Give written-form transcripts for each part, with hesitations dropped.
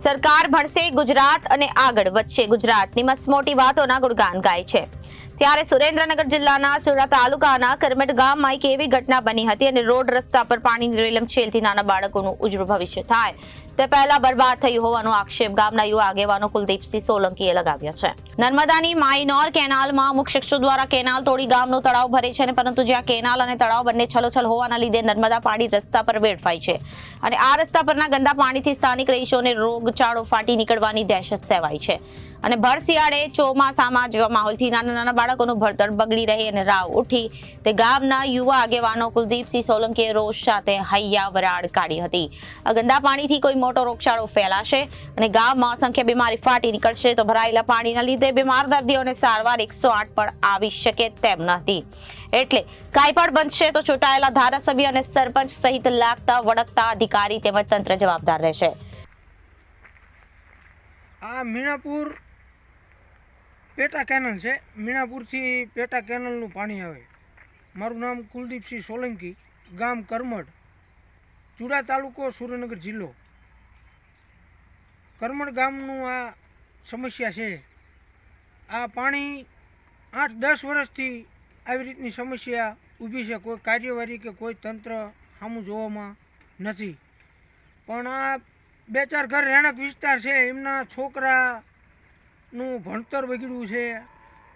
સરકાર ભણશે ગુજરાત અને આગળ વધશે ગુજરાતની મસમોટી વાતોના ગુણગાન ગાય છે। ત્યારે સુરેન્દ્રનગર જિલ્લાના ચુડા તાલુકાના કરમટ ગામમાં એક એવી ઘટના બની હતી અને રોડ રસ્તા પર પાણીની રેલમછેલથી નાના બાળકોનું ઉજળું ભવિષ્ય થાય તે પહેલા બરબાદ થયું હોવાનો આક્ષેપ ગામના યુવા આગેવાનો કુલદીપસિંહ સોલંકીએ લગાવ્યો છે। નર્મદાની માઇનોર કેનાલમાં અમુક શખ્સો દ્વારા કેનાલ તોડી ગામનો તળાવ ભરે છે અને પરંતુ જ્યાં કેનાલ અને તળાવ બંને છલોછલ હોવાના લીધે નર્મદા પાણી રસ્તા પર વેડફાય છે અને આ રસ્તા પરના ગંદા પાણીથી સ્થાનિક રહીશોને રોગચાળો ફાટી નીકળવાની દહેશત સેવાય છે અને ભર શિયાળે ચોમાસામાં જેવા માહોલથી નાના બાળકોનું ભણતર બગડી રહે અને રાવ ઉઠી તે ગામના યુવા આગેવાનો કુલદીપસિંહ સોલંકીએ રોષ સાથે હૈયા વરાળ કાઢી હતી। આ ગંદા પાણીથી કોઈ મોટો રોગચાળો ફેલાશે અને ગામમાં અસંખ્ય બીમારી ફાટી નીકળશે તો ભરાયેલા પાણીના લીધે બીમાર દર્દીઓને સારવાર 108 પણ આવી શકે તેમ નથી। એટલે કાંઈ પણ બનશે તો ચૂંટાયેલા ધારાસભ્ય અને સરપંચ સહિત લાગતા વળગતા અધિકારી તેમજ તંત્ર જવાબદાર રહેશે। આ મીણાપુર પેટા કેનલ છે। મીણાપુરથી પેટા કેનલનું પાણી આવે। મારું નામ કુલદીપસિંહ સોલંકી, ગામ કરમડ, ચુડા તાલુકો, સુરેન્દ્રનગર જિલ્લો। કરમડ ગામનું આ સમસ્યા છે। આ પાણી 8-10 વર્ષથી આવી રીતની સમસ્યા ઊભી છે। કોઈ કાર્યવાહી કે કોઈ તંત્ર સામું જોવામાં નથી। પણ આ 2-4 ઘર રહેણાંક વિસ્તાર છે, એમના છોકરાનું ભણતર બગડ્યું છે।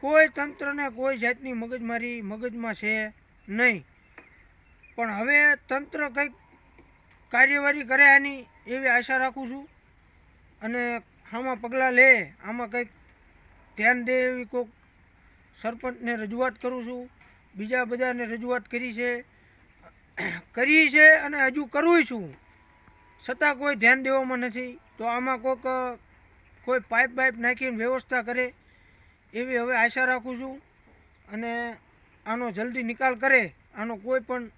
કોઈ તંત્રને કોઈ જાતની મગજમારી મગજમાં છે નહીં। પણ હવે તંત્ર કંઈક કાર્યવાહી કરે આની એવી આશા રાખું છું અને આમાં પગલાં લે, આમાં કંઈક ધ્યાન દે એવી કોઈક સરપંચને રજૂઆત કરું છું। બીજા બધાને રજૂઆત કરી છે અને હજુ કરું છું, છતાં કોઈ ધ્યાન દેવામાં નથી। તો આમાં કોઈ પાઇપ નાખીને વ્યવસ્થા કરે એવી હવે આશા રાખું છું અને આનો જલ્દી નિકાલ કરે, આનો કોઈ પણ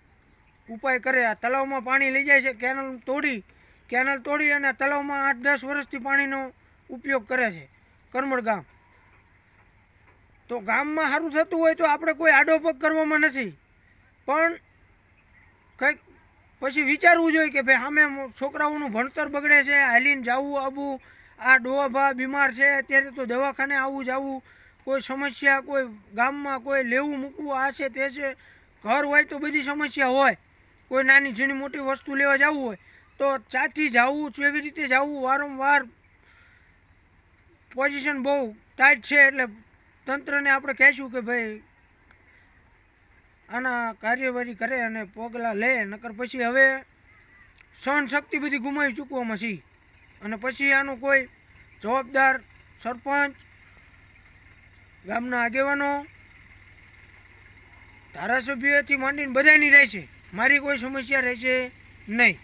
ઉપાય કરે। આ તળાવમાં પાણી લઈ જાય છે, કેનલ તોડી અને તળાવમાં 8-10 વર્ષથી પાણીનો ઉપયોગ કરે છે કરમડ ગામ। તો ગામમાં સારું થતું હોય તો આપણે કોઈ આડોપગ કરવામાં નથી, પણ કંઈક પછી વિચારવું જોઈએ કે ભાઈ સામે છોકરાઓનું ભણતર બગડે છે, હાલીને જવું આવવું, આ ડોહા બીમાર છે અત્યારે તો દવાખાને આવવું જવું, કોઈ સમસ્યા કોઈ ગામમાં કોઈ લેવું મૂકવું આ છે તે છે। ઘર હોય તો બધી સમસ્યા હોય, કોઈ નાની ઝીણી મોટી વસ્તુ લેવા જવું હોય તો ચાથી જવું, કેવી રીતે જવું, વારંવાર પોઝિશન બહુ ટાઈટ છે। એટલે તંત્રને આપણે કહીશું કે ભાઈ આના કાર્યવાહી કરે અને પગલાં લે, નકર પછી હવે સહન શક્તિ બધી ગુમાવી ચૂકવામાં છીએ અને પછી આનું કોઈ જવાબદાર સરપંચ, ગામના આગેવાનો, ધારાસભ્યથી માંડીને બધાની રહેશે, મારી કોઈ સમસ્યા રહેશે નહીં।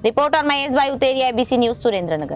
રિપોર્ટર મહેશભાઈ ઉતેરિયા, ABC ન્યૂઝ, સુરેન્દ્રનગર।